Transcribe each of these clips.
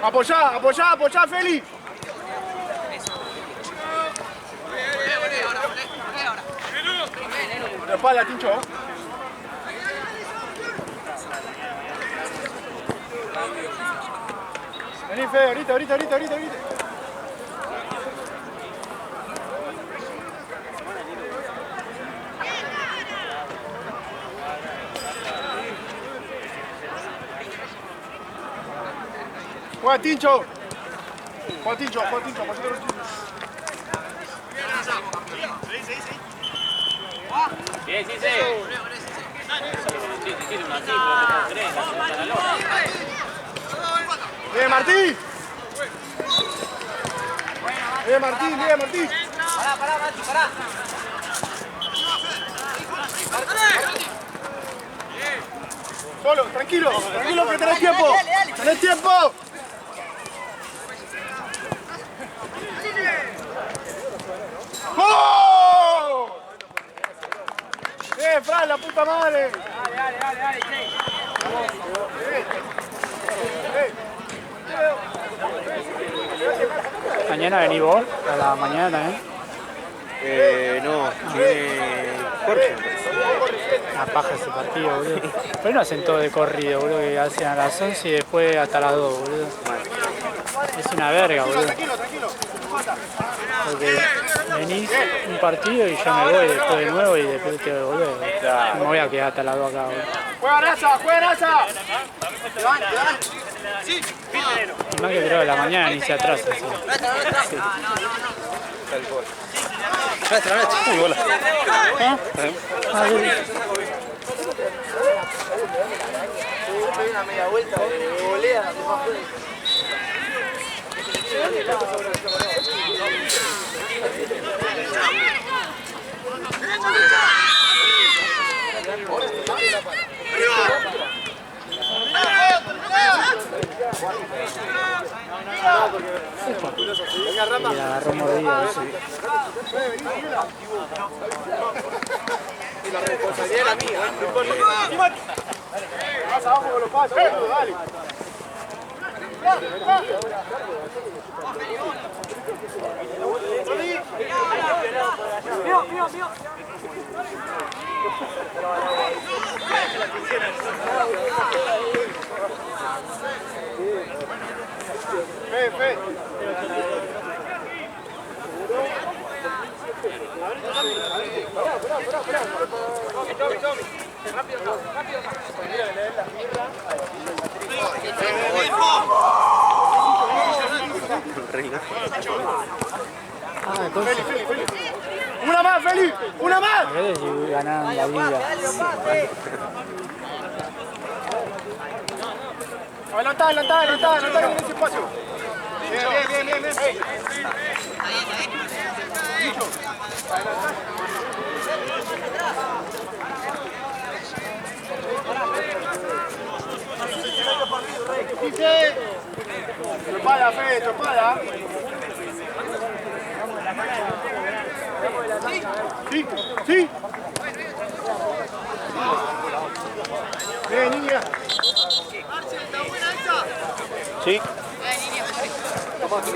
Apoyá, apoyá, apoyá, Feli. De espalda, Tincho. Vení, Fede, ahorita. Juega Tincho. Juega Tincho. Sí. Bien, Martín. Bien, Martín. Pará, Mati, pará. Solo, tranquilo que tenés tiempo. Dale. ¡Tenés tiempo! ¡Oh! Fran, la puta madre. Dale, ¿Mañana venís vos? ¿A la mañana también? No, viene Jorge. Una paja ese partido, boludo. Pero no hacen todo de corrido, boludo, que hacen a las 11 y después hasta las 2, boludo. Es una verga, boludo. Tranquilo. Porque venís un partido y yo me voy después de nuevo y después te volver. No me voy a quedar hasta las 2 acá, boludo. ¡Juega Raza! Te van. Y más que creo de la mañana ni se atrasa. ¿Sí? No. Tal cual. Nuestra. Uy, bola. ¿Ah? Ah, sí. Una media vuelta de volea. Y la agarró mordida. Y la responsabilidad es la mía, vas abajo con los pasos, boludo, dale. Mío. Fe. Feli. ¡Una más, Feli! ¡Una más! A ver si ganaron la liga. Adelantá en ese espacio. Bien. Tropada, Fede, tropada. Sí. Bien, niña. Sí. Pasa.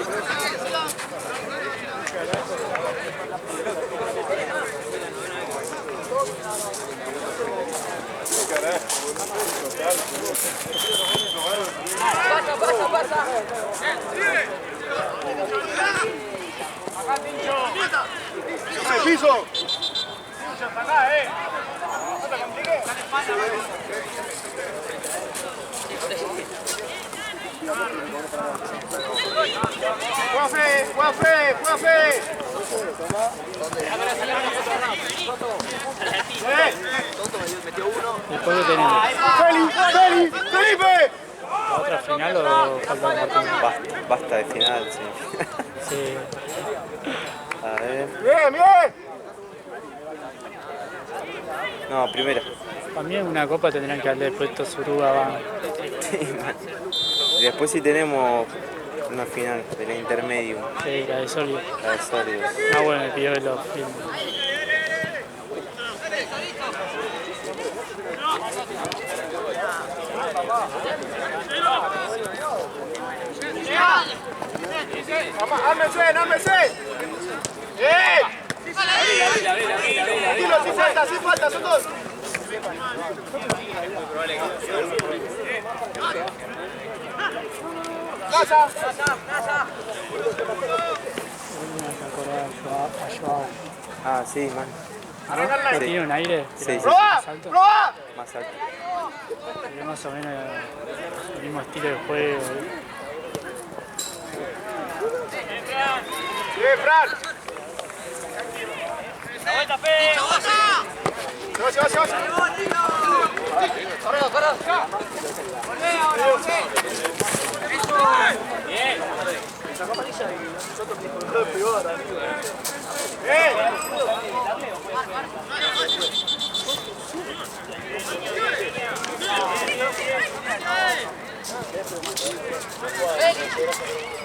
Piso. Juega Fe. Después que tenemos Felipe. la otra final o falta un partido. Basta de final, sí. Sí. A ver. Bien. No, primera. También una copa tendrán que haber puesto Suruga, va. Y después sí tenemos una final de la intermedio. Sí, la de Solio. La de Sólidos. Ah, bueno, me pidió que lo filme. ¡Ármense, ármense! ¡Bien! Tranquilo, sin falta, son dos. ¡Casa! Ah, sí, man. ¿No? Sí. Tiene un aire. Sí, sí. ¡Proba! Más alto. ¡Proba! Más alto. Tiene más o menos el mismo estilo de juego. ¡Bien, Fran! Se va. Parado.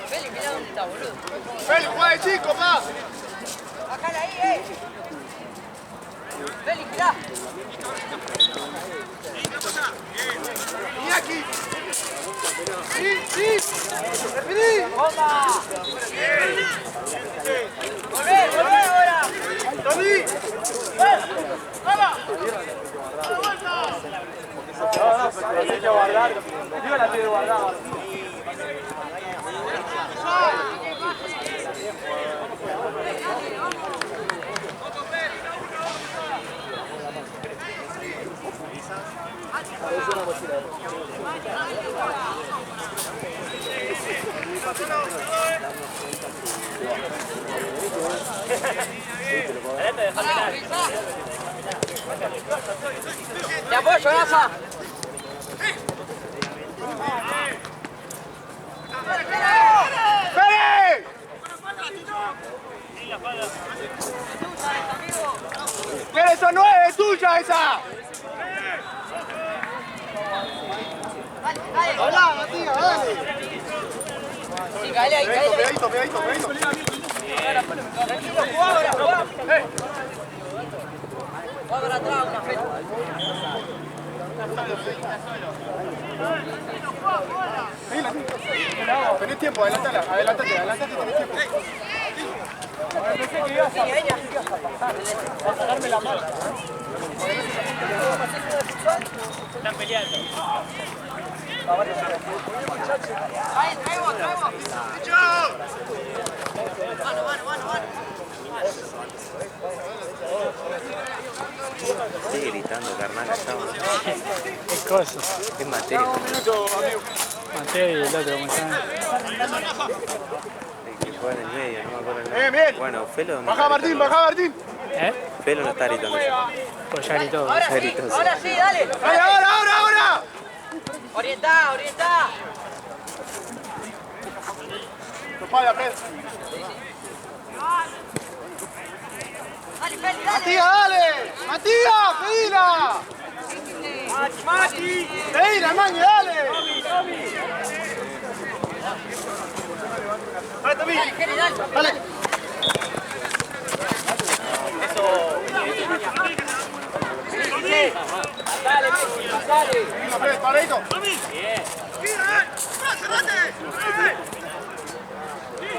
Feli, mira dónde está, boludo. ¡Feli, juega de chico, pa! Bajala ahí, Feli, mirá. Iñaki. Sí. Repetí. Volvé ahora. Tony. ¡Vamos! Te apoyo, Rafa. ¡Feli! ¡Feli, eso no es tuya esa! ¡Hola, Matías, dale! Sí, caele ahí. Pegadito. Tranquilo, jugá ahora, jugá. Va para atrás, una Feli. Tenés tiempo, adelántate, tenés tiempo. Pensé que ibas a sacarme la mano. Están peleando. Ahí, traigo. Mano. Sigue gritando, carnal, allá. ¿Qué cosa? Es Mateo. Mateo y el otro, ¿cómo están? El que juega en el medio, no me acuerdo el nombre. Bien. Bueno, Felo no Baja está Martín. gritando. Felo no está gritando. Pues ya gritó. Ahora sí, dale. ¡Dale, ahora! Orientá. Topala, Fred. Dale, Feli, dale. ¡Matías, dale! ¡Matías, pedila! Mati. ¡Pedila, Mangui, dale! ¡Dale, Tommy! Dale, Kenny, dale. ¡Dale! Dale. Fred, paradito.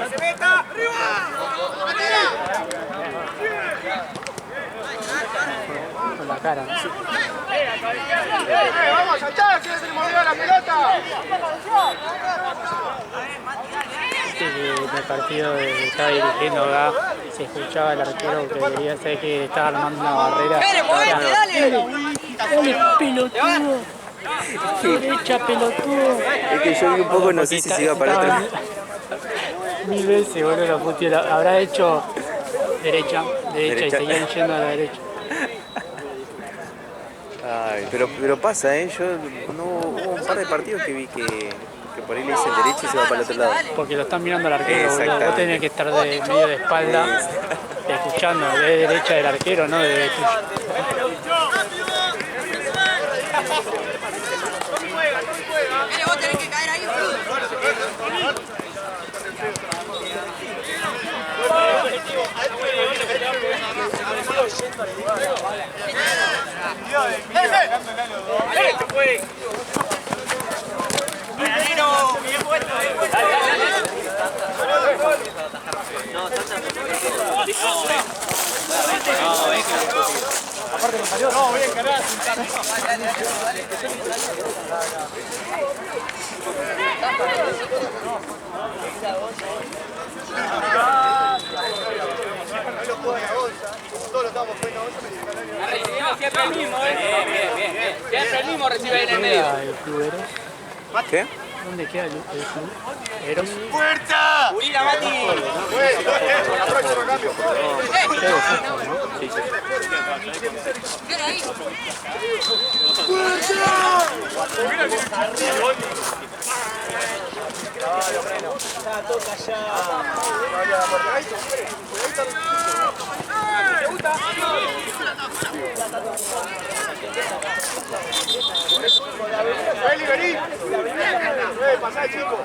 ¡Se meta! ¡Arriba! Con la cara. ¡Vamos a saltar! ¡Que se le movió la pelota! En el partido que estaba dirigiendo acá se escuchaba el arquero que quería ser que estaba armando una barrera. Pere, movete, dale. Dale, pelotudo. Derecha, pelotudo. Es que yo vi un poco, no sé si se iba para atrás. Mil veces, boludo, lo puteó. Habrá hecho derecha y seguían yendo a la derecha. Ay, pero pasa, yo no hubo un par de partidos que vi que por ahí le dicen derecha y se va para el otro lado. Porque lo están mirando al arquero, boludo. Exactamente. Vos tenés que estar de medio de espalda, escuchando, de derecha del arquero, no de tuyo. Pere, vos tenés que caer ahí, boludo. Aparte nos salió. No, bien, cargada. Siempre el mismo, Bien. Siempre el mismo recibe en el medio. El club Eros. ¿Qué? ¿Dónde queda el club? Eros. ¡Fuerza! Urina, Mati. La próxima cambio. Sí, sí. Eli, vení. Pasá, chico.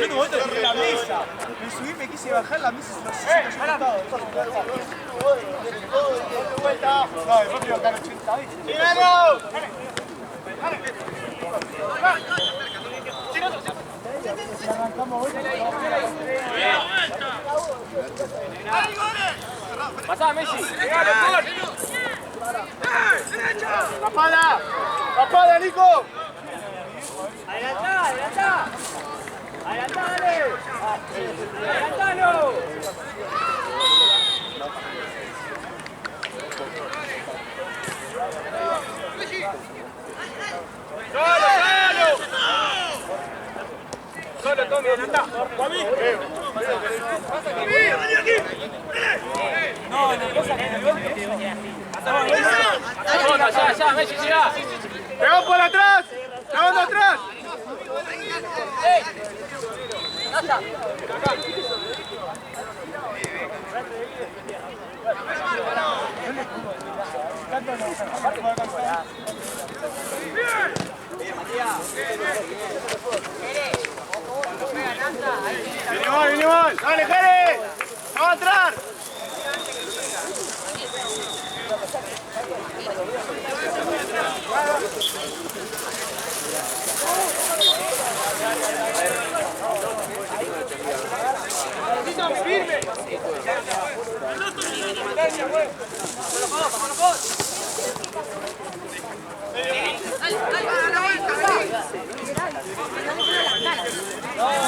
Yo no voy a tener la mesa. Me subí, me quise bajar la mesa. No, el propio acá 80. ¡Primero! Pasá, Messi. ¡La pala! ¡La pala, Nico! Adelantá. Adelantá, dale. Adelantalo. ¡Solo, Tommy, adelantá! Ya, Messi, llega. ¡Pegó por atrás! ¡Pegando atrás! Viene mal. ¡Dale, Jere! ¡No va a entrar!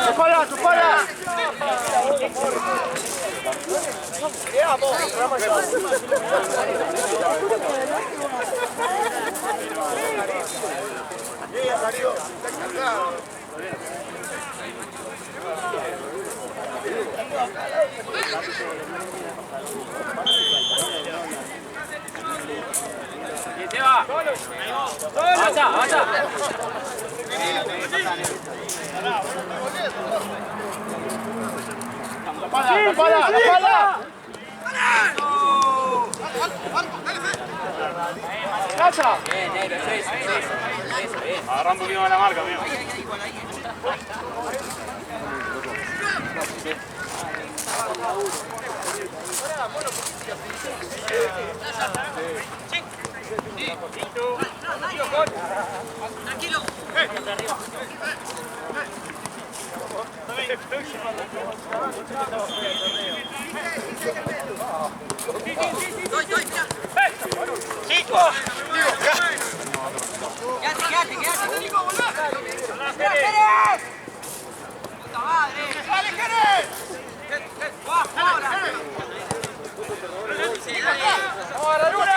¡Tu cola, tu cola! Avanza. ¡La pala! ¡Casa! Bien, negro, eso. Agarra un poquito de la marca, amigo. Tranquilo. ¡Chico! Quédate. ¡Puta madre! ¡Dale, Jerez! ¡Vamos a la luna!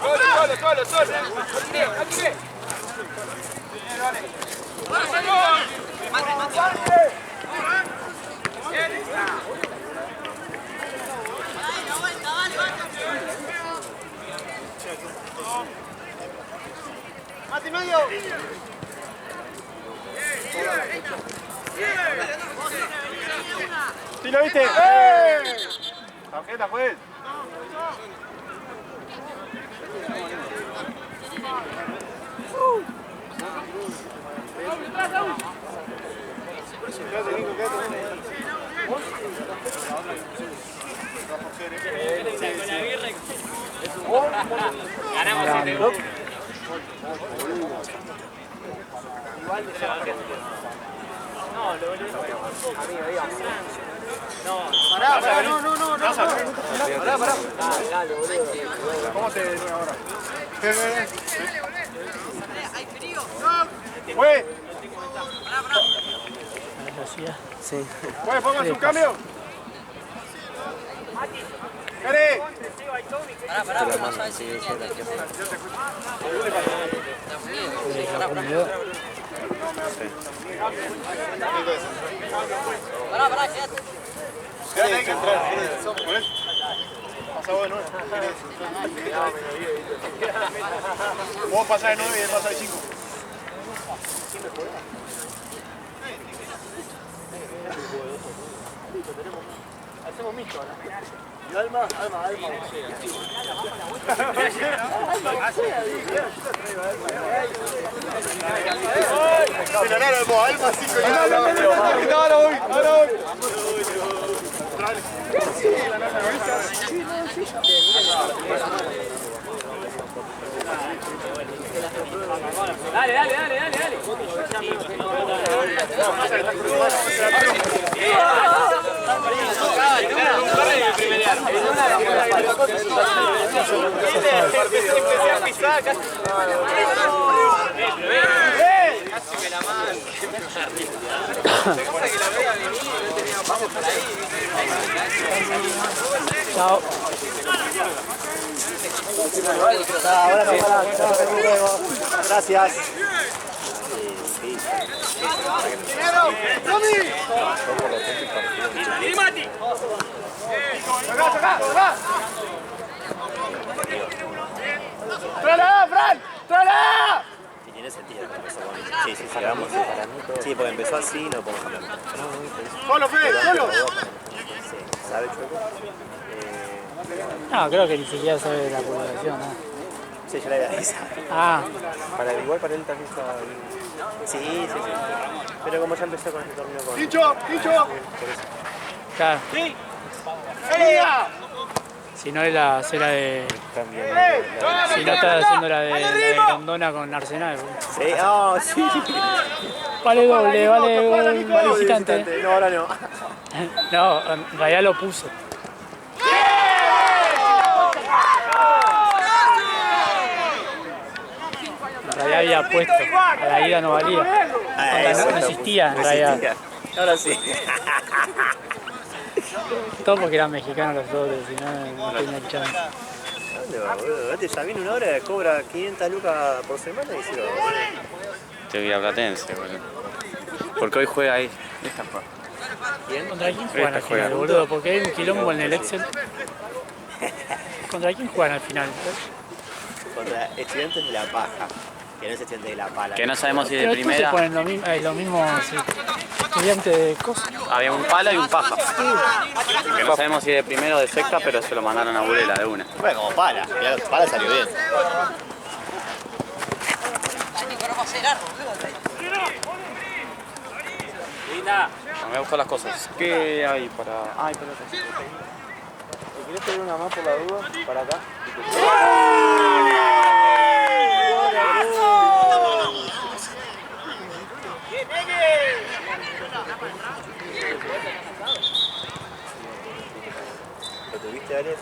¡Solo! ¡Aquí ve! ¡Mati medio! ¿Sí lo viste? Tarjeta, pues. Ganamos 7. Pará, no. ¿Cómo te ves ahora? Güey, Sí. güey, póngase un cambio. ¡Cari! Pará, Hay que entrar. Pasa vos de 9. Vos pasás de 9 y él pasa de 5. Hacemos mixto ahora. Y Alma. Si no, no, Alma 5 y ahora voy. Dale. Chao. Gracias. ¡Acá! ¡Tráela, Fran! ¡Tráela! Sí, tiene sentido. Sí, vamos. Sí, porque empezó así, no podemos hablar. ¡Solo, Fede! ¡Solo! Sí, ¿sabe Chueco? No, creo que ni siquiera sabe de la publicación, ¿no? Sí, yo la había avisado. Ah, Igual para él también estaba bien. Sí. Pero como ya empezó con este torneo con... ¡Hincho! claro. ¡Sí! ¡Ella! Si no es la cera de... También. Si no está haciendo la de Grondona con Arsenal. Sí, sí. Vale doble, vale visitante. No, ahora no. No, en realidad lo puso. En realidad había puesto, a la ida no valía. No existía en realidad. Ahora sí. Todo porque eran mexicanos los dos, si no, no tenían chance. ¿Dónde va, boludo? Este ya viene una hora, cobra 500 lucas por semana y se va, boludo. Te voy a Platense, boludo. Porque hoy juega ahí. Esta fue. ¿Contra quién juegan al final, boludo? Porque hay un quilombo en el Excel. ¿Contra quién juegan al final? Contra Estudiantes de La Paja. Que no es Estudiantes de La Pala. Que no sabemos si de Pero primera. se ponen lo mismo sí. Estudiante de cosas. Había un pala y un paja. Que no sabemos si de primera o de sexta, pero se lo mandaron a Burela de una. Bueno, como Pala. Pala salió bien. Me voy a buscar las cosas. ¿Qué hay para...? Ay, pelota. ¿Te querés pedir una más por la duda? Para acá. ¿Lo tuviste, Ale?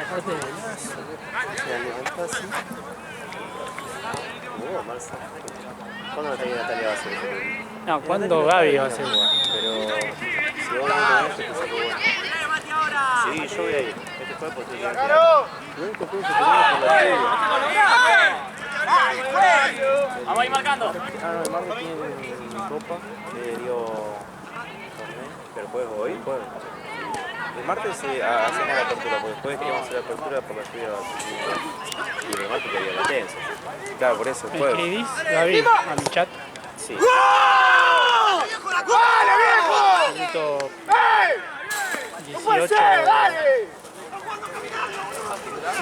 Aparte de eso. Se levanta así. Marza. ¿Cuándo Natalia va a hacer eso? No, ¿cuándo Gaby va a hacer? Pero si vos no tenés, te saco bueno. Sí, yo voy a ir. Este fue porque yo lo único juego que tenemos por la serie. Vamos a ir marcando. No, el martes tiene copa, le dio torneo, pero jueves hoy, jueves. El martes hacemos la apertura, porque después queríamos hacer la apertura por la lluvia y el martes quería la tensa. Claro, por eso, ¿Me jueves. escribís, Gaby, a mi chat? Sí. ¡Dale, viejo! Minuto ¡No puede 18. ser! ¡Dale!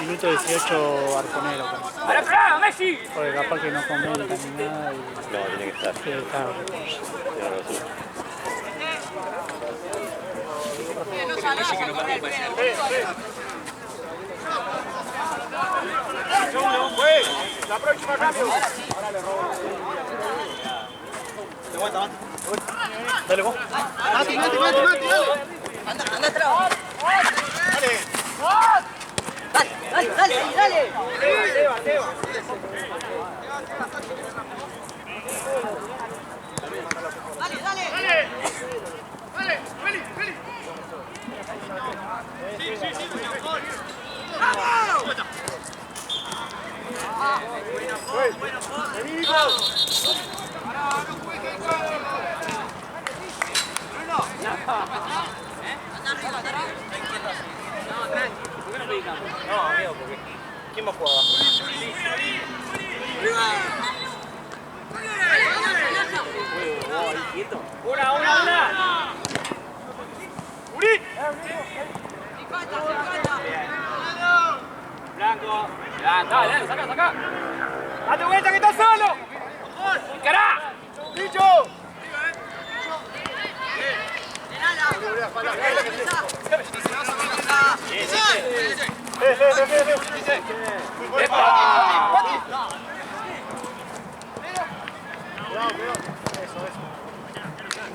Minuto 18 Arconero. ¡Para, para, Messi! Porque capaz que no comenta ni nada y... No, tiene que estar. Sí, está. La próxima cambio. Dale vos. Mati, dale. Anda atrás. Dale. No, amigo, porque ¿quién va a jugar abajo? Una. ¡Uri! Blanco. Dale, saca. ¡Date vuelta que estás solo! ¡Cará! ¡Bicho!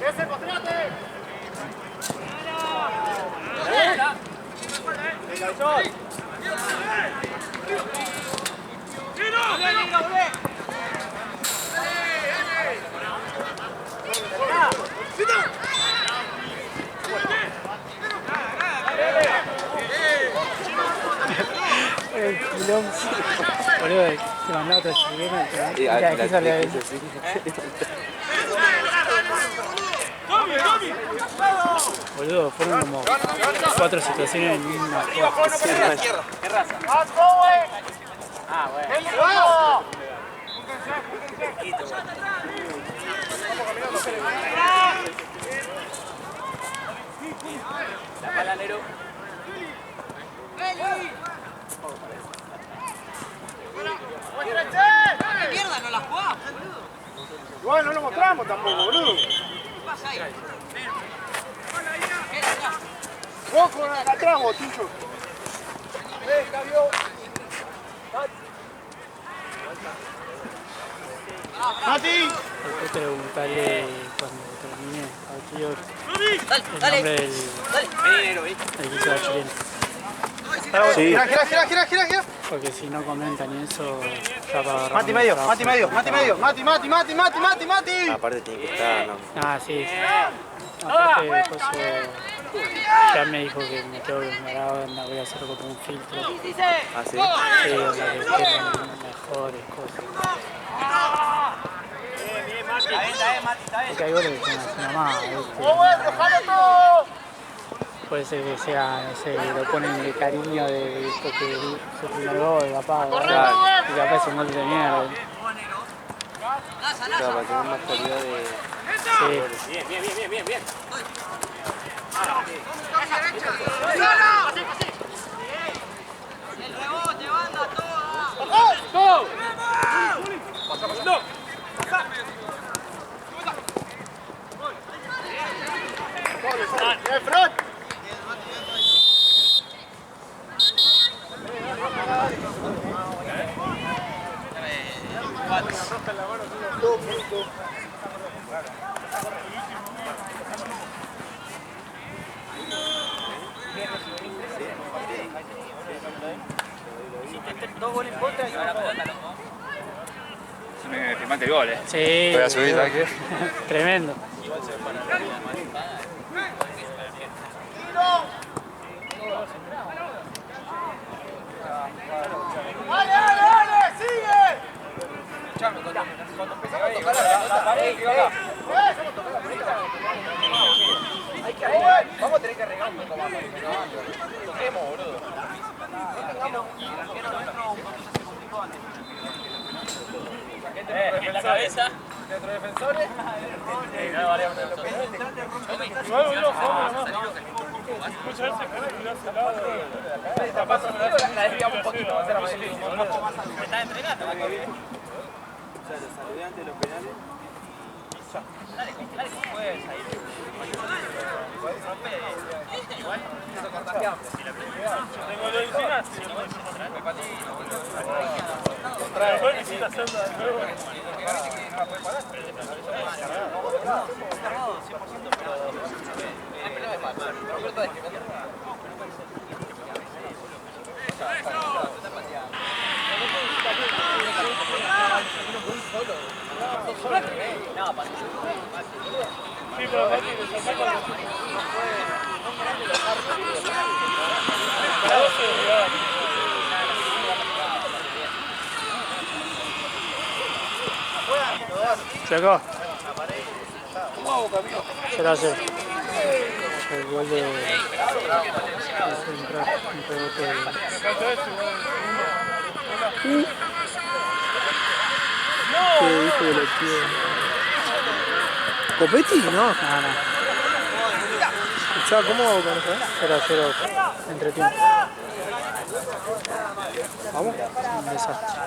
¡Ese, postrate! El quilombo. Boludo, se mandó otra chilena. Mira, aquí sale a él. Boludo, fueron como 4 situaciones en una jugada. ¿Qué raza? Ah, bueno. La pala, Nero. ¿Qué mierda no la jugás, boludo? Igual no lo mostramos tampoco, boludo. ¿Qué pasa ahí? ¿Qué atrás? Vos con atrás, vos, Tincho. Cambio. Mati. Después preguntarle cuando termine al tío el Dale. nombre del equipo chileno. Sí. Gira. Porque si no comentan y eso, ya para agarrar Mati un medio. trabajo. Mati. Aparte tiene que estar, ¿no? Ah, sí. Aparte, después ya me dijo que me tengo que grabar, me voy a hacer como un filtro. Ah, sí. Sí, o sea, que tengan mejores cosas. Porque hay goles que son así nomás, ¿viste? Puede ser que sea, no sé, que lo ponen de cariño de porque su primer gol, papá, ¿verdad? Y capaz es un gol de mierda. Claro, para tener más calidad de... Sí. Bien. El rebote, banda, toda. ¡Fran! Dos goles en contra y una pelota, loco. Me firmaste el gol, Sí. Voy a subir, ¿sabes qué? Tremendo. ¡Dale! ¡Sigue! Vamos a tener que regar un poco más. Toquemos, boludo. En la cabeza. ¿Entre defensores? No vale Igual, boludo, jugamos nomás. Muchas veces querés tirarse al lado. Esta pasa, la desviamos un poquito. Va a ser a Madrid. Me estás entrenando. O sea, los saludé antes de los penales. Dale, ¿cómo puedes ahí? Igual, eso contagiamos. Tengo medicina. Me patino, boludo. Sí, pero Mati, le saca la... Se acaba. 0-0. El gol de... un rebote de... ¿Qué hijo de la tía? ¿Copetti? No. No. Escuchá, ¿cómo hago con eso? 0-0 entre tiempo. Vamos. Un desastre.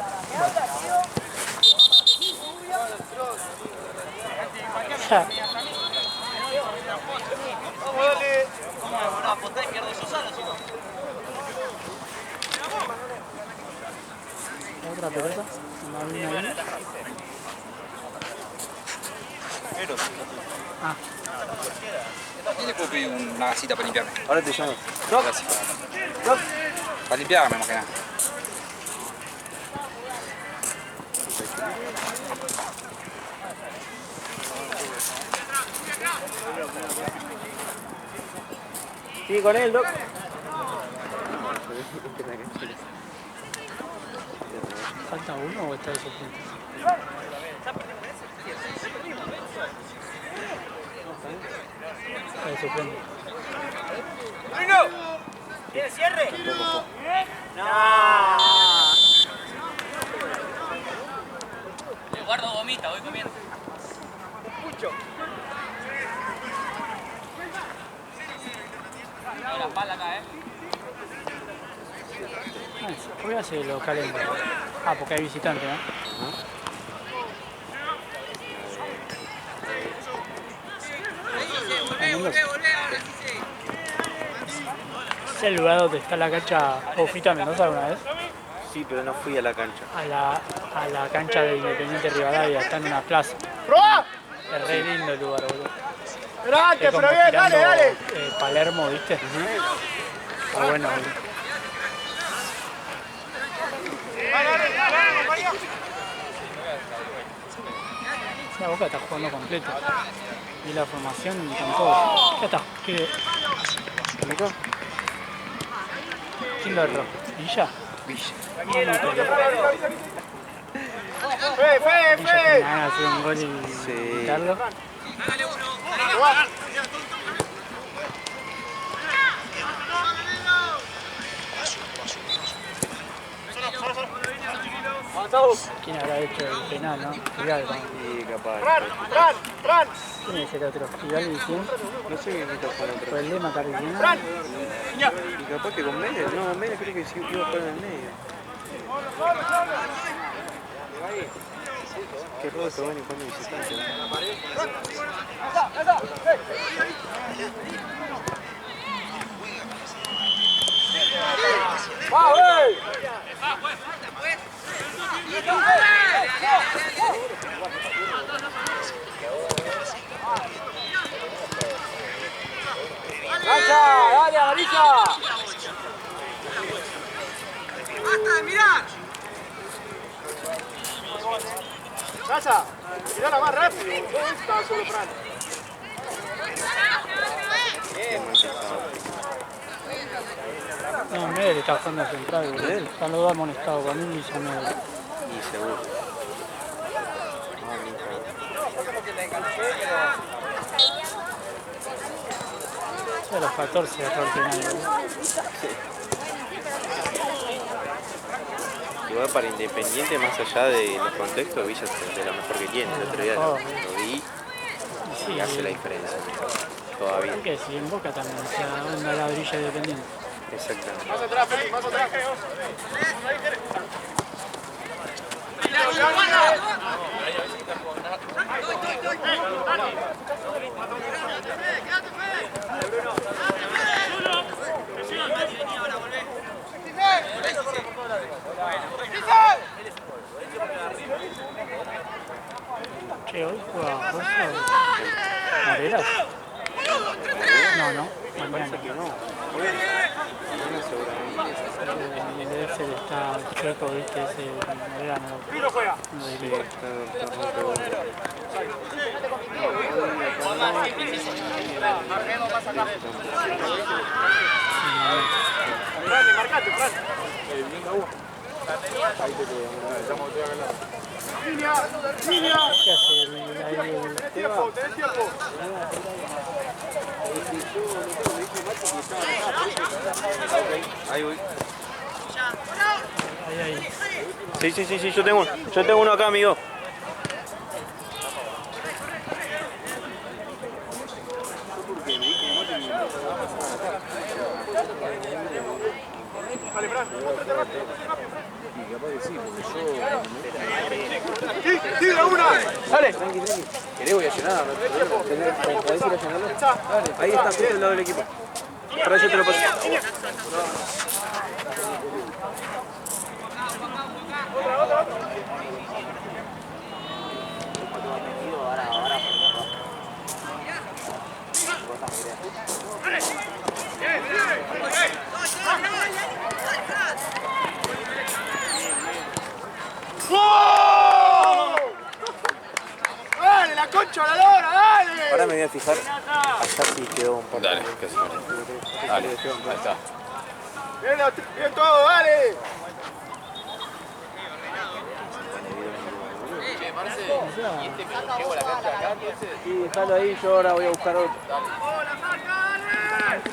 Ya. Otra pelota. Una línea ahí. Ah, ¿Quién puedo pedir una gasita para limpiarme? Ahora te llamo. Gracias. Para limpiarme, más que nada. Sí, con él, Doc. ¿falta uno o está de suplente? Está de suplente. ¿Tiene cierre? Guardo gomita, voy comiendo. La espalda acá, Voy a hacer el local en... Ah, porque hay visitante, ¿no? ¿Es el lugar donde está la cancha? ¿O fuiste a Mendoza alguna vez? Sí, pero no fui a la cancha. A la cancha de Independiente Rivadavia, está en una plaza. ¡Probá! Es re lindo el lugar, boludo. Pero antes, Es como pero bien, tirando, dale. Palermo, ¿viste? Está bueno, boludo. La Boca está jugando completo. Y la formación con todo. Ya está. ¿Quién lo erró? ¿Villa? Villa. Fe. Villa que van a hacer un gol y quitarlo. ¿Quién habrá hecho el penal, no? Figal, ¿no? Sí, capaz. Ran. ¿Quién es el otro? ¿Figal y quién? No sé qué está jugando. ¿Fue el de Macarillena? Y capaz que con Mérez. No, Mérez creo que sí iba a jugar en el medio. Qué robo se van y cuando visitante. ¡Va, güey! ¡Cancha! ¡Dale, amarilla! ¡Basta de mirar! ¡Casa! ¡Tirala más rápido! ¿Dónde está solo Fran? No, Medel está jugando central, boludo. Están los dos amonestados, para mí y Medel. Y seguro. A los 14 erró el penal, boludo. Igual para Independiente, más allá de los contextos, Villa es de lo mejor que tiene. El otro día lo vi Y sí, y hace la diferencia. Todavía. ¿qué si en Boca también? O sea, onda la brilla Independiente. Exactamente. Más atrás, Feli, más atrás. Che, hoy juega Rosso. Moreras. No, mañana. Mañana seguramente. Debe ser está chueco, viste, ese verano. Pino juega. No Sí, diría. está rompe. Fran, marcate, Fran. Línea. ¿Qué hace el Tenés tiempo. Ahí voy. Ahí. Sí, yo tengo uno acá, amigo. Vale, Fran, móstrate rápido. Sí, de una. Dale. ¿Querés? Voy a llenar. ¿Podés ir a llenarlo? Dale. Ahí está, justo al lado del equipo. Ahora yo te lo paso. ¡Dale, la concha, la lora, dale! Ahora me voy a fijar. Allá sí quedó un par de. Dale, que se me... Dale, ahí está. Bien todo, dale. Sí, déjalo ahí, yo ahora voy a buscar otro.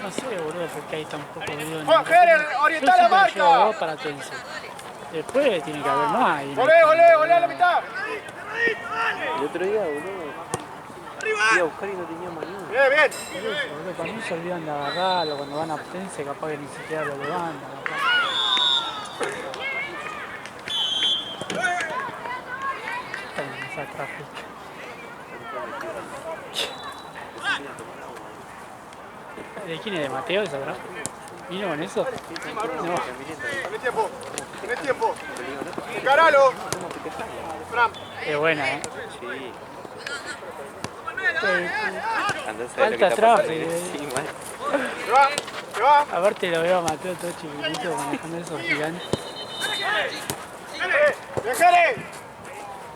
No sé, boludo, porque ahí tampoco veo. Juan Gerer, orientá la marca. Dos para Tense. Después tiene que haber más. Y Volé a la mitad. El otro día, boludo. Fui a buscar y no teníamos ni uno. Bien. boludo, para mí se olvidan de agarrarlo. Cuando van a Tense, capaz que ni siquiera lo levantan. Esa tráfico. ¿De quién es? ¿De Mateo esa, verdad? ¿Vino con eso? No. Tenés tiempo. Encaralo. Fran. Es buena, Sí. Falta tráfico. Sí, man. Se va. Aparte lo veo a Mateo todo chiquitito manejando esos gigantes. Bien, Jere.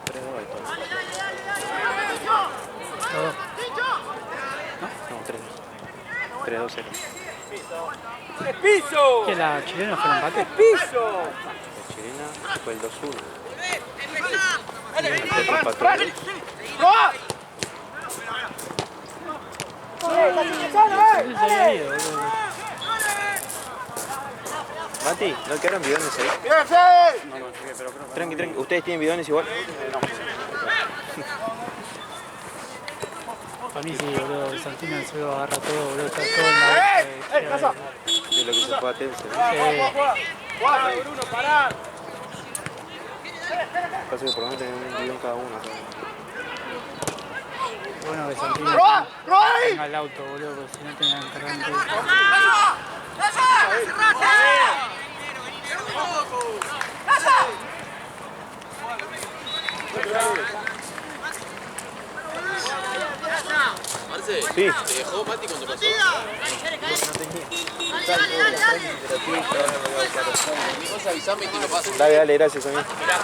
3-2 ahí todo. Todo. No, 3-2. 3-2-0. ¡Piso! ¿Qué la chilena fue el empate? ¡Piso! La chilena fue el 2-1. ¡Fran! ¡Roa! Ese se había ido, boludo. Mati, ¿no quedaron bidones ahí? ¡Bien, Fede! No, pero tranqui. ¿Ustedes tienen bidones igual? Para mí sí, boludo. El Santino del Suelo agarra todo, boludo. Está todo en la boca. Casa! Es lo que se fue a Tense. ¡Juega, Bruno, pará! Pasa que por lo menos tienen un bidón cada uno. Bueno que Santino ¡Roa! ahí! tenga el auto, boludo, porque si no tengan que cargar todo. Sí. ¿Te dejó Mati cuando pasó? Vos avisame que lo paso. Dale, gracias, amigo. Mirá.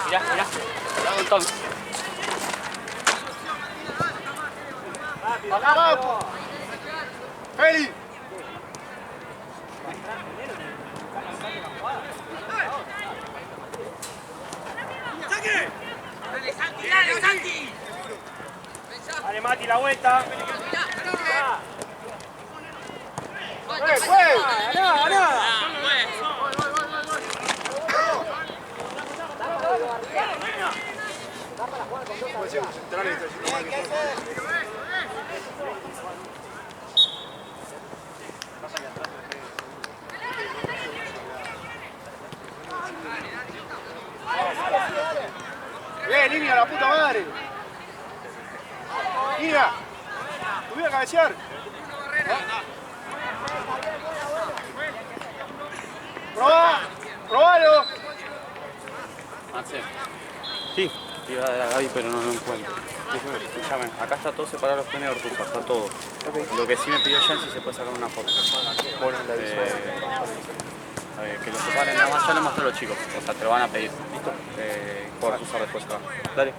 Dame un toque. ¡Vamos! ¡Feli! ¡Dale, Santi! Dale, Mati, la vuelta. ¡Juega! ¡Ganá! Bien, línea, la puta madre. Línea. Te voy a cabecear. Probalo. Sí, iba a dar a Gaby, pero no lo encuentro. Escúchame, acá está todo separado los trenes de Ortuza, está todo. Lo que sí me pidió Jan si se puede sacar una foto. Que lo separen, nada más yo le muestro a los chicos, o sea, te lo van a pedir. ¿Listo? Por usar después acá. Dale.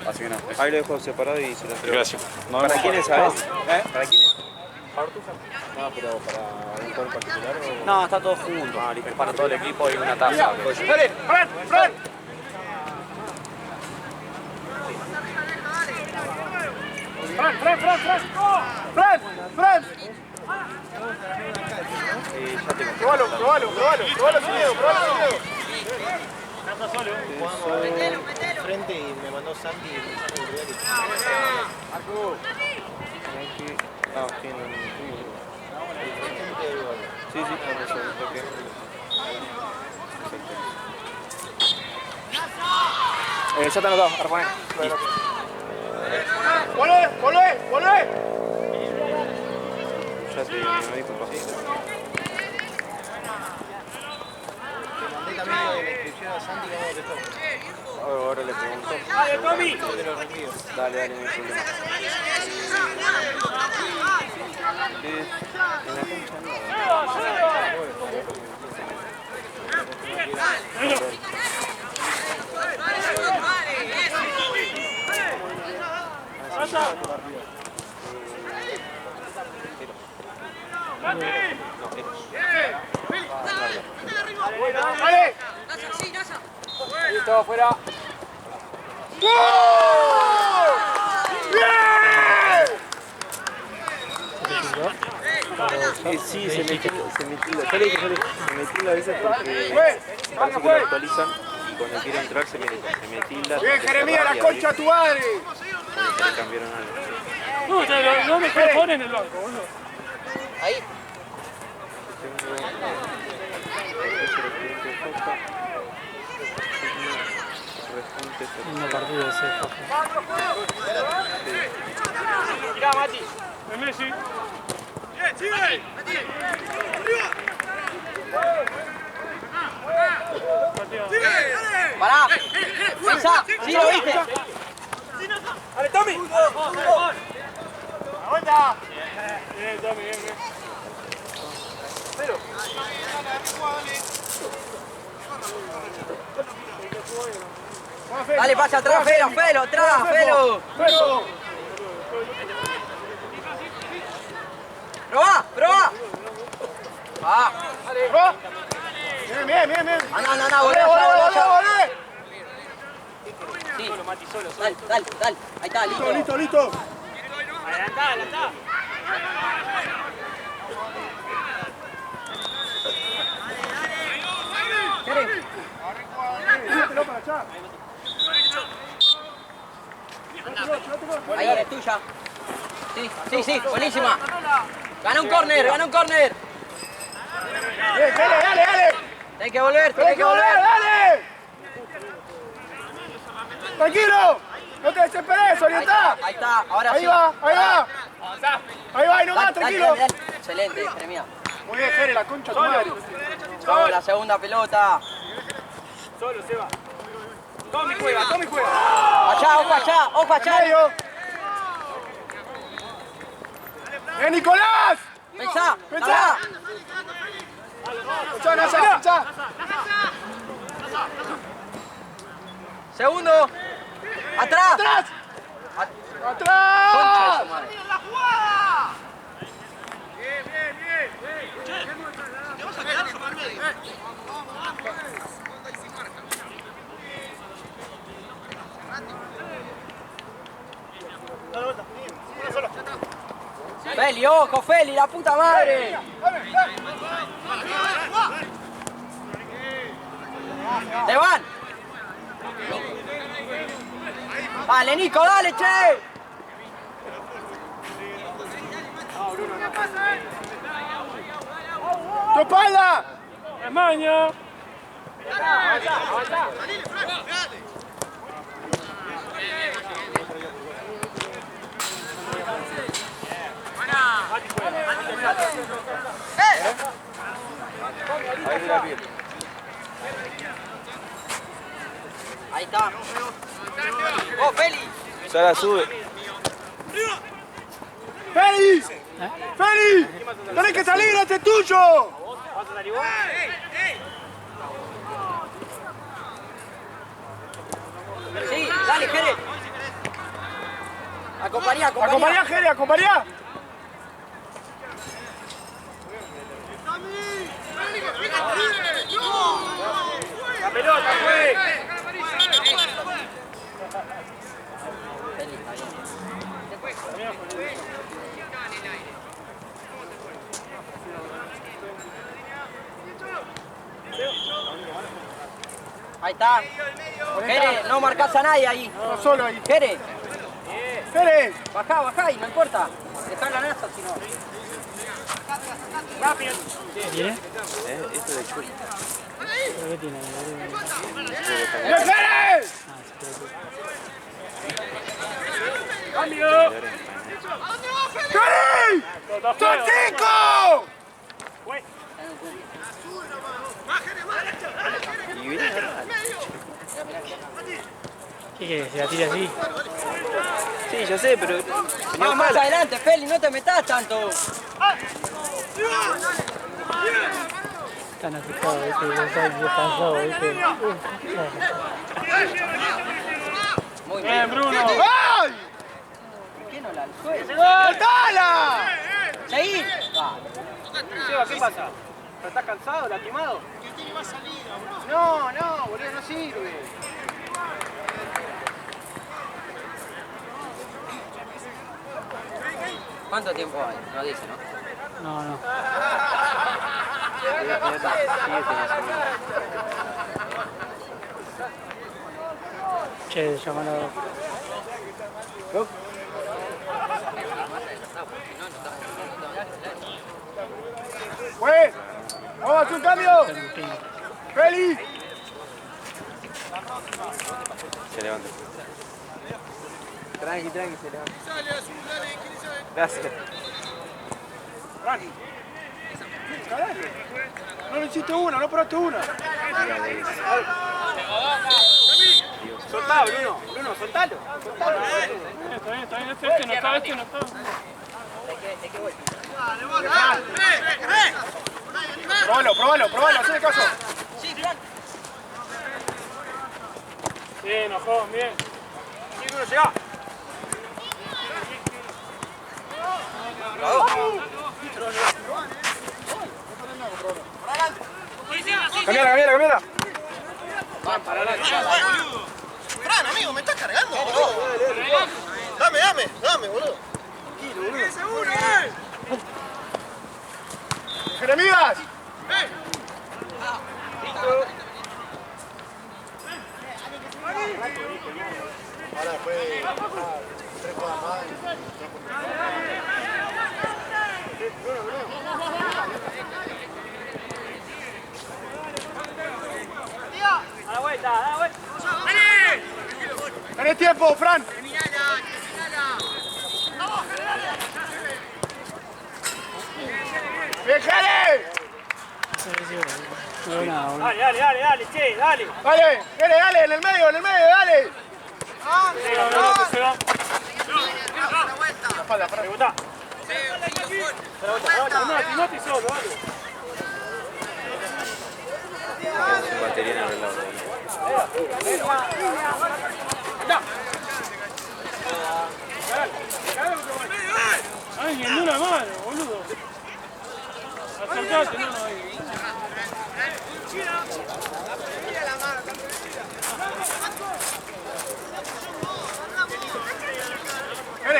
Así que nada. Ahí lo dejo separado y se lo entrego. Gracias. ¿Para quiénes sabes? ¿Para quiénes? No, pero para un jugador en particular o... No, está todo junto. Es para todo el equipo y una taza. ¡Dale! ¡Fran! ¡Fran! ¡Fran! ¡Fran! ¡Fran! ¡Fran! Ya tengo. Probalo sin miedo, probalo sin miedo. Frente y me mandó Santi y No, tienen. Sí, con eso, toque. Ya te anotado, Arpané. ¡Volvé! Ya te disculpa. mandé también la inscripción a Santi como que todo. Ahora le pregunto. ¡Dale, Tommy! De los reenvíos. Dale, no hay problema. En la cancha no. ¡Dale! Listo, afuera. Sí, se metió. Yo le dije, se metió a veces porque parece que lo actualizan y cuando quiere entrar se metió. ¡Bien, Jeremías, la concha a tu madre! Le cambiaron algo. No, no me ponen en el banco, boludo. Ahí. Lindo partido ese. Mirá, Mati. De Messi. Pará. Pensá. Sí, lo viste. ¡Dale, Tommy! ¡Aguanta! Bien, Tommy, bien. Dale, pasa atrás, Felo, atrás, Felo. ¡Pero! Probá. Ah. ¿No? Bien. Anda, volvé. Sí. Solo, Mati, solo. Dale. Ahí está, listo. Listo. Adelantá. Ahí es tuya. Sí, buenísima. Gana un corner. Bien, dale. Tenés que volver, ¡Dale! ¡Tranquilo! ¡No te desesperes, orientá! Ahí está, ahora sí. Ahí va, y no más, tranquilo. Dale. Excelente, Jeremías. Muy bien, Jere, la concha de tu madre. Vamos, la segunda pelota. Solo, Seba. Tommy juega. Ojo allá. Medio. ¡Bien, Nicolás! Pensá. Pensá, Nasa. Segundo. Atrás. ¡Atrás! Concha de su madre. Feli, ojo, Feli, la puta madre. ¡Te van! Dale, Nico, dale, che. ¡Tu espalda! Maña. Ahí está. ¡Oh, Feli! Sara, sube. ¡Feli! ¡Feli! ¡Tenés que salir, este es tuyo! ¿Vas a salir vos? Sí, dale, Jere. Acompañá, Acompañá, Jere, acompañá. ¡La pelota, fue! Ahí está. Jere, no marcás a nadie ahí. No solo ahí. Jere, Jere. bajá y no importa. Dejá la nasa si no. ¡Rápido! ¿Tiene? Esto de Chuy. ¿Pero qué tiene? ¡Bien, Jere! ¡Cambio! ¡Jere! ¡Son 5! Fue. Y viene ¿Qué querés? ¿Se la tira así? Sí, ya sé, pero... Vamos más adelante, Feli, no te metas tanto. Están asustados, ¿viste? No saben qué pasó, ¿viste? Muy Bien, bien. Bruno. ¡Ay! ¿Por qué no la alzó? ¡Cortala! Seguí. Seba, ¿qué pasa? ¿Estás cansado, lastimado? No, boludo, no sirve. ¿Cuánto tiempo hay? No dice, ¿no? No, no. Che, llámalo. ¡Fue! ¡Vamos a hacer un cambio! ¡Feli! Se levanta. Tranqui, se levanta. Gracias. No le hiciste una, no probaste una. Soltá, Bruno. Bruno, soltalo. Está bien, está bien. Este no está, este no está. Probalo, haceme caso. Bien, Ojón, bien. Sí, Bruno, llegá. Cambiala. Fran, amigo, me estás cargando, boludo. Dame, boludo. ¡Jeremías! Ahora después 3 jugadas más A la vuelta. ¡Tenés tiempo, Fran! ¡Bien, Jere! No veo nada, boludo. Dale, che, dale. Dale, Jere, dale, en el medio, dale. Seba, Bruno, que se va. La espalda, Fran. Rebotá. Timoti solo, dale. Sin batería en el lado. Ay, en una mano, boludo. Acercate, no, ahí.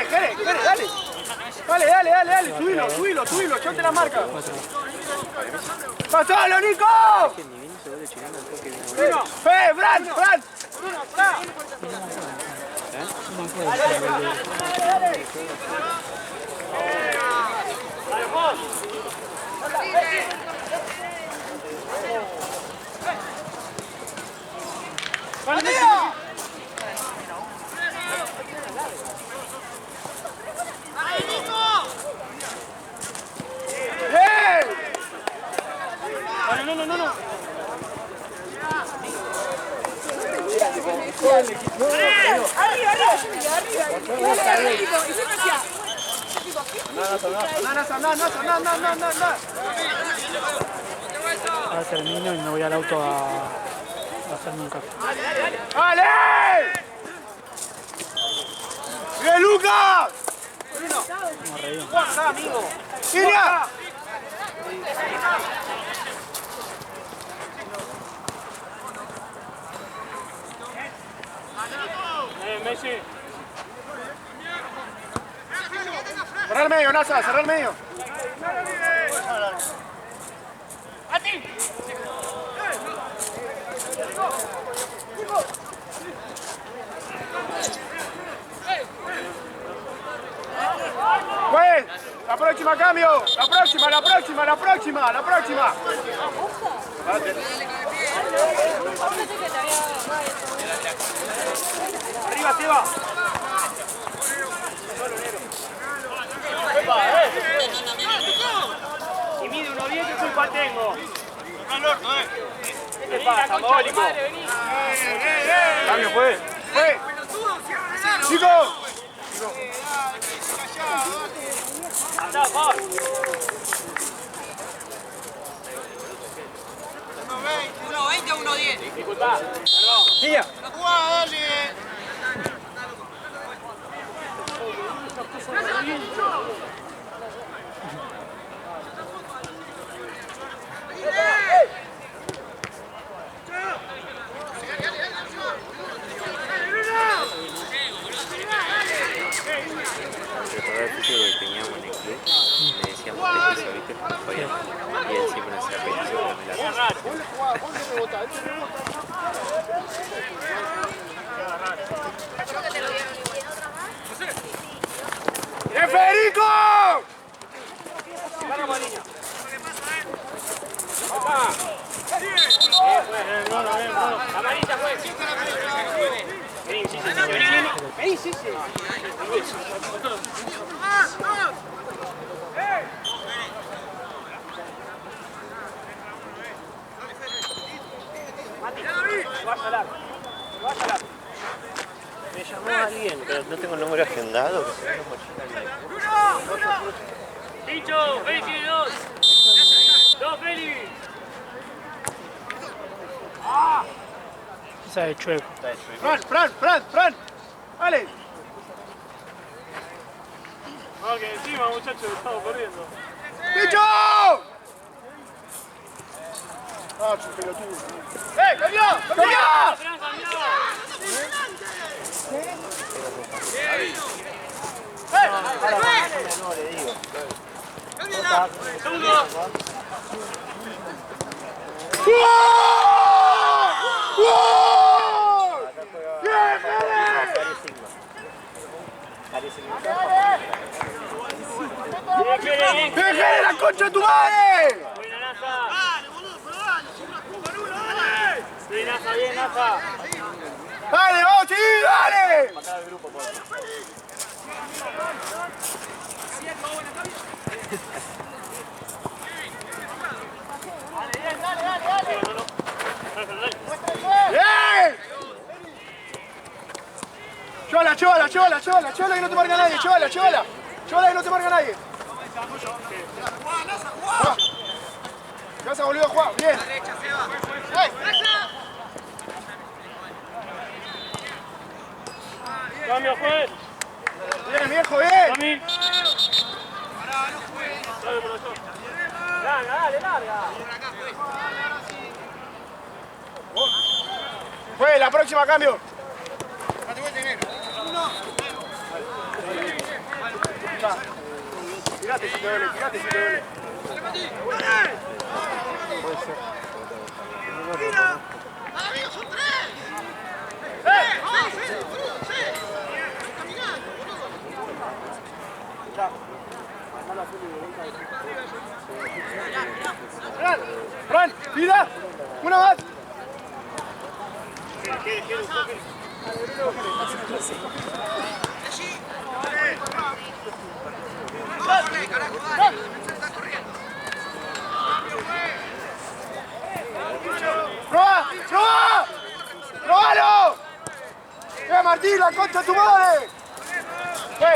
Jere, dale. Subilo, echate la marca. ¡Pasalo, Nico! Ni viene ese gol de chileno, creo que viene bueno. Fran! No me acuerdo si era gol de... No. Arriba. Ahora termino y me voy al auto a hacerme un café. ¡Dale! ¡Bien, Lucas! Vamos a reír. ¡Iria! Messi. Cerrar el medio, Nasa, cerrar el medio. Pues, la próxima cambio, la próxima. Arriba, Seba. Si mide 1.10, ¿qué culpa tengo? ¿Qué pasa, Mólico? Cambio, pues. Chicos. Andá, Pau. 1.20 o 1.10. Disculpa. Niña. Recordar el físico que teníamos en el club, le decíamos petizo, ¿viste? Y él siempre nos hacía petizo, pero me la ¡Eh, Federico! Camarita, pues. Vení, sí. Me llamó alguien, pero no tengo el número agendado. Dicho, Feli tiene 2. 2, Feli. Esa de chueco. Fran. Dale. Vamos que encima, muchachos, estamos corriendo. ¡Dicho! ¡Ah, su pelotudo! ¡Cambió! ¡Dejé la concha de tu madre! Buena, Nasa. Bien, Nasa, bien, Nasa. ¡Dale, vamos, sí, dale! ¡Bien! Chola, que no te marca nadie, chola, que no te marca nadie. Ya se volvió a jugar, bien. Cambio, juez. Bien, viejo, bien. Cami. Dale, profesor. Larga. Fue, la próxima cambio. Tirate si te duele. Fran, tira. Una más. ¡Probalo! Martín, la concha de tu madre! ¡Fue!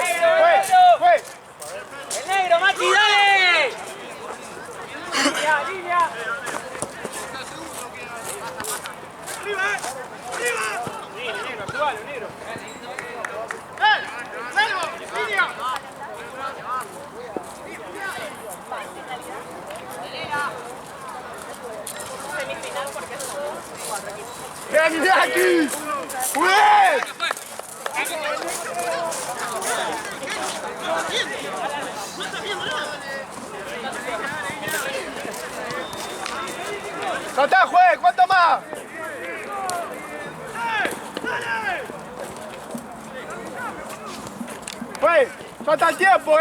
¡El negro, Mati, dale! Línea. Negro, actualo, negro. ¡Ven, Iñaki! ¡Bien! ¡Saltá, juez! ¿Cuánto más? ¡Juez! ¡Falta el tiempo,